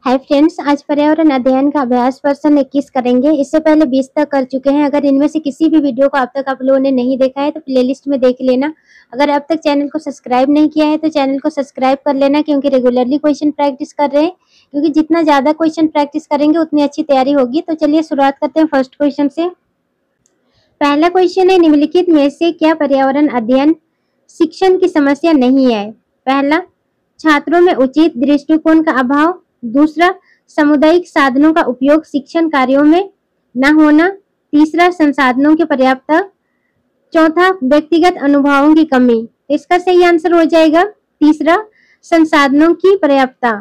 Hi friends, आज पर्यावरण अध्ययन का अभ्यास प्रश्न 21 करेंगे। इससे पहले 20 तक कर चुके हैं। अगर इनमें से किसी भी वीडियो को अब तक आप लोगों ने नहीं देखा है तो प्लेलिस्ट में देख लेना। अगर अब तक चैनल को सब्सक्राइब नहीं किया है तो चैनल को सब्सक्राइब कर लेना, क्योंकि रेगुलरली क्वेश्चन प्रैक्टिस कर रहे हैं। क्योंकि जितना ज्यादा क्वेश्चन प्रैक्टिस करेंगे उतनी अच्छी तैयारी होगी। तो चलिए शुरुआत करते हैं फर्स्ट क्वेश्चन से। पहला क्वेश्चन है, निम्नलिखित में से क्या पर्यावरण अध्ययन शिक्षण की समस्या नहीं है? पहला, छात्रों में उचित दृष्टिकोण का अभाव। दूसरा, सामुदायिक साधनों का उपयोग शिक्षण कार्यों में न होना। तीसरा, संसाधनों की पर्याप्तता। चौथा, व्यक्तिगत अनुभवों की कमी। इसका सही आंसर हो जाएगा तीसरा, संसाधनों की पर्याप्तता।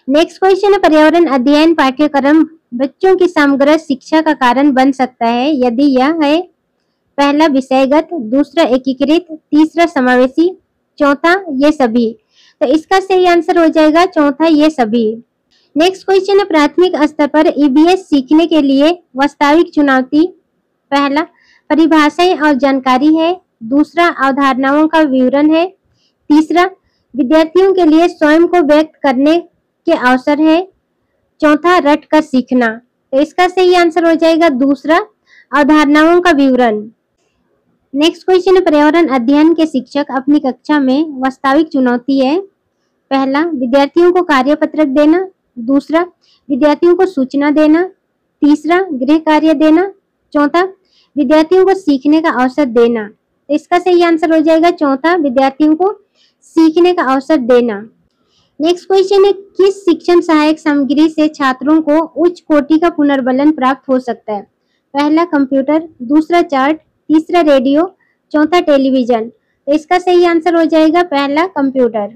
नेक्स्ट क्वेश्चन है, पर्यावरण अध्ययन पाठ्यक्रम बच्चों की समग्र शिक्षा का कारण बन सकता है यदि यह है? पहला, विषयगत। दूसरा, एकीकृत। तीसरा, समावेशी। चौथा, ये सभी। तो इसका सही आंसर हो जाएगा चौथा, ये सभी। नेक्स्ट क्वेश्चन है, प्राथमिक स्तर पर ईवीएस सीखने के लिए वास्तविक चुनौती। पहला, परिभाषाएं और जानकारी है। दूसरा, अवधारणाओं का विवरण है। तीसरा, विद्यार्थियों के लिए स्वयं को व्यक्त करने के अवसर है। चौथा, रट कर सीखना। तो इसका सही आंसर हो जाएगा दूसरा, अवधारणाओं का विवरण। नेक्स्ट क्वेश्चन है, पर्यावरण अध्ययन के शिक्षक अपनी कक्षा में वास्तविक चुनौती है। पहला, विद्यार्थियों को कार्यपत्रक देना। दूसरा, विद्यार्थियों को सूचना देना। तीसरा, गृह कार्य देना। चौथा, विद्यार्थियों को सीखने का अवसर देना। तो इसका सही आंसर हो जाएगा चौथा, विद्यार्थियों को सीखने का अवसर देना। नेक्स्ट क्वेश्चन है, किस शिक्षण सहायक सामग्री से छात्रों को उच्च कोटि का पुनर्बलन प्राप्त हो सकता है? पहला, कंप्यूटर। दूसरा, चार्ट। तीसरा, रेडियो। चौथा, टेलीविजन। तो इसका सही आंसर हो जाएगा पहला, कंप्यूटर।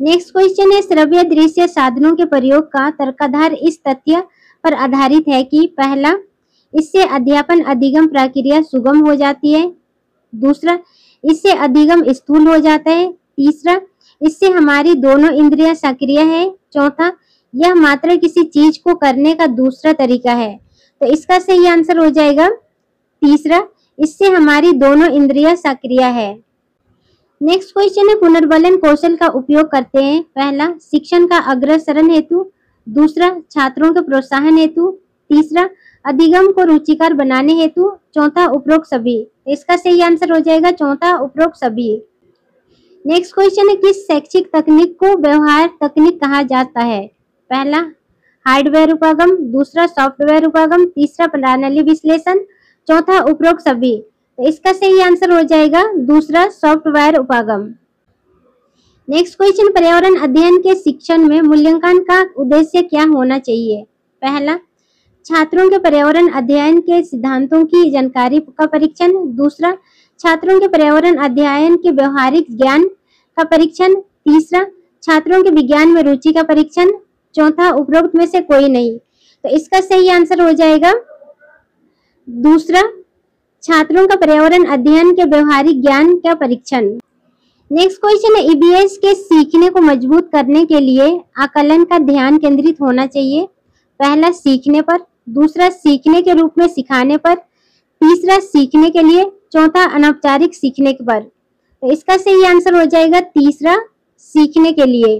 नेक्स्ट क्वेश्चन है, श्रव्य दृश्य साधनों के प्रयोग का तर्काधार इस तथ्य पर आधारित है कि पहला, इससे अध्यापन अधिगम प्रक्रिया सुगम हो जाती है। दूसरा, इससे अधिगम स्थूल हो जाता है। तीसरा, इससे हमारी दोनों इंद्रियां सक्रिय है। चौथा, यह मात्र किसी चीज को करने का दूसरा तरीका है। तो इसका सही आंसर हो जाएगा तीसरा, इससे हमारी दोनों इंद्रियां सक्रिय है। नेक्स्ट क्वेश्चन है, पुनर्बलन कौशल का उपयोग करते हैं। पहला, शिक्षण का अग्रसरण हेतु। दूसरा, छात्रों के प्रोत्साहन हेतु। तीसरा, अधिगम को रुचिकर बनाने हेतु। चौथा, उपरोक्त सभी। इसका सही आंसर हो जाएगा चौथा, उपरोक्त सभी। नेक्स्ट क्वेश्चन है, किस शैक्षिक तकनीक को व्यवहार तकनीक कहा जाता है? पहला, हार्डवेयर उपागम। दूसरा, सॉफ्टवेयर उपागम। तीसरा, प्रणाली विश्लेषण। चौथा, उपरोक्त सभी। तो इसका सही आंसर हो जाएगा दूसरा, सॉफ्टवेयर उपागम। नेक्स्ट क्वेश्चन, पर्यावरण अध्ययन के शिक्षण में मूल्यांकन का उद्देश्य क्या होना चाहिए? पहला, छात्रों के पर्यावरण अध्ययन के सिद्धांतों की जानकारी का परीक्षण। दूसरा, छात्रों के पर्यावरण अध्ययन के व्यवहारिक ज्ञान का परीक्षण। तीसरा, छात्रों के विज्ञान में रुचि का परीक्षण। चौथा, उपरोक्त में से कोई नहीं। तो इसका सही आंसर हो जाएगा दूसरा, छात्रों का पर्यावरण अध्ययन के व्यवहारिक ज्ञान का परीक्षण। नेक्स्ट क्वेश्चन है, ईवीएस के सीखने को मजबूत करने के लिए आकलन का ध्यान केंद्रित होना चाहिए। पहला, सीखने पर। दूसरा, सीखने के रूप में सिखाने पर। तीसरा, सीखने के लिए। चौथा, अनौपचारिक सीखने पर। तो इसका सही आंसर हो जाएगा तीसरा, सीखने के लिए।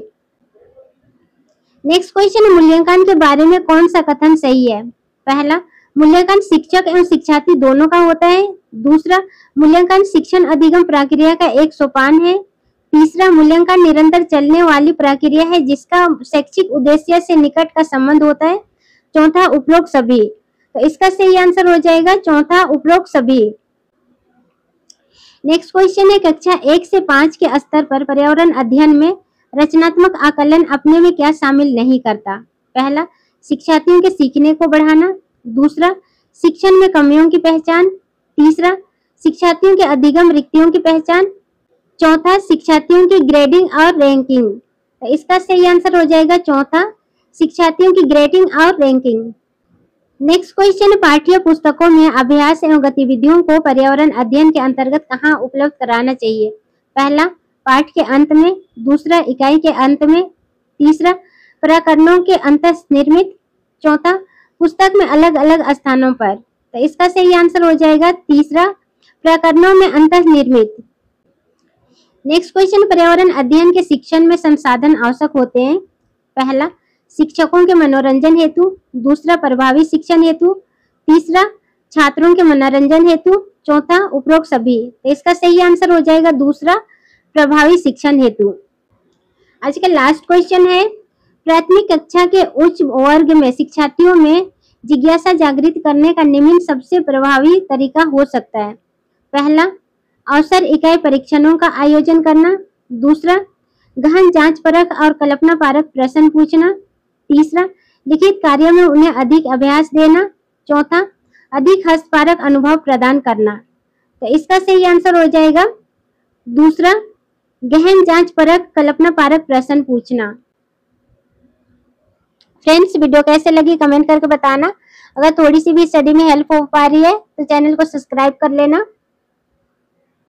नेक्स्ट क्वेश्चन है, मूल्यांकन के बारे में कौन सा कथन सही है? पहला, मूल्यांकन शिक्षक एवं शिक्षार्थी दोनों का होता है। दूसरा, मूल्यांकन शिक्षण अधिगम प्रक्रिया का एक सोपान है। तीसरा, मूल्यांकन निरंतर चलने वाली प्रक्रिया है जिसका शैक्षिक उद्देश्य से निकट का संबंध होता है। चौथा, उपरोक्त सभी। तो इसका सही आंसर हो जाएगा चौथा, उपरोक्त सभी। नेक्स्ट क्वेश्चन है, कक्षा 1 से 5 के स्तर पर पर्यावरण अध्ययन में रचनात्मक आकलन अपने में क्या शामिल नहीं करता? पहला, शिक्षार्थियों के सीखने को बढ़ाना। दूसरा, शिक्षण में कमियों की पहचान। तीसरा, शिक्षार्थियों के अधिगम रिक्तियों की पहचान। चौथा, शिक्षार्थियों की ग्रेडिंग और रैंकिंग। तो इसका सही आंसर हो जाएगा चौथा, शिक्षार्थियों की ग्रेडिंग और रैंकिंग। नेक्स्ट क्वेश्चन, पाठ्य पुस्तकों में अभ्यास एवं गतिविधियों को पर्यावरण अध्ययन के अंतर्गत कहाँ उपलब्ध कराना चाहिए? पहला, पाठ के अंत में। दूसरा, इकाई के अंत में। तीसरा, प्रकरणों के अंतर्निर्मित। चौथा, पुस्तक में अलग अलग स्थानों पर। तो इसका सही आंसर हो जाएगा तीसरा, प्रकरणों में अंतर्निर्मित। नेक्स्ट क्वेश्चन, पर्यावरण अध्ययन के शिक्षण में संसाधन आवश्यक होते हैं। पहला, शिक्षकों के मनोरंजन हेतु, दूसरा प्रभावी शिक्षण हेतु, तीसरा छात्रों के मनोरंजन हेतु, चौथा उपरोक्त सभी। तो इसका सही आंसर हो जाएगा दूसरा प्रभावी शिक्षण हेतु। आज का लास्ट क्वेश्चन है, प्राथमिक कक्षा के उच्च वर्ग में शिक्षार्थियों में जिज्ञासा जागृत करने का निम्न सबसे प्रभावी तरीका हो सकता है। पहला, अवसर इकाई परीक्षणों का आयोजन करना। दूसरा, गहन जांच परख और कल्पना परक प्रश्न पूछना। तीसरा, लिखित कार्यों में उन्हें अधिक अभ्यास देना। चौथा, अधिक हस्तपारक अनुभव प्रदान करना। तो इसका सही आंसर हो जाएगा दूसरा, गहन जांच परक कल्पना परक प्रश्न पूछना। फ्रेंड्स, वीडियो कैसे लगी कमेंट करके बताना। अगर थोड़ी सी भी स्टडी में हेल्प हो पा रही है तो चैनल को सब्सक्राइब कर लेना।